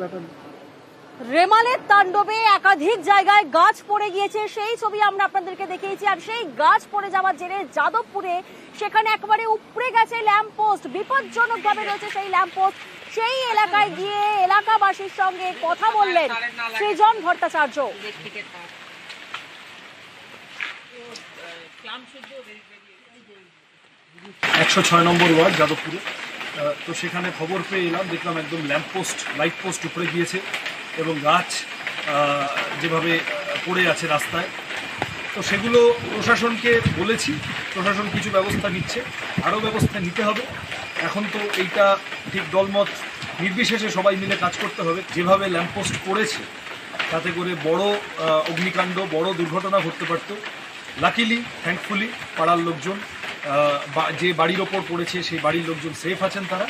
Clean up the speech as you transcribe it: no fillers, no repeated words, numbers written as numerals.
ব্যাপার। রেমালের তাণ্ডবে একাধিক জায়গায় গাছ পড়ে গিয়েছে, সেই ছবি আমরা আপনাদেরকে দেখিয়েছি। আর সেই গাছ পড়ে যাওয়ার জেরে যাদবপুরে সেখানে একেবারে উপড়ে গেছে ল্যাম্প পোস্ট, বিপজ্জনক ভাবে রয়েছে সেই ল্যাম্প পোস্ট। সেই এলাকায় গিয়ে এলাকাবাসীর সঙ্গে কথা বললেন সৃজন ভট্টাচার্য। 106 নম্বর ওয়ার্ড যাদবপুরে। তো সেখানে খবর পেয়ে এলাম, দেখলাম একদম ল্যাম্প পোস্ট, লাইট পোস্ট উপরে গিয়েছে এবং গাছ যেভাবে পড়ে আছে রাস্তায়। তো সেগুলো প্রশাসনকে বলেছি, প্রশাসন কিছু ব্যবস্থা নিচ্ছে, আরও ব্যবস্থা নিতে হবে। এখন তো এইটা ঠিক দলমত নির্বিশেষে সবাই মিলে কাজ করতে হবে। যেভাবে ল্যাম্পপোস্ট পড়েছে তাতে করে বড় অগ্নিকাণ্ড, বড় দুর্ঘটনা ঘটতে পারত। লাকিলি, থ্যাঙ্কফুলি পাড়ার লোকজন, যে বাড়ির ওপর পড়েছে সেই বাড়ির লোকজন সেফ আছেন তারা।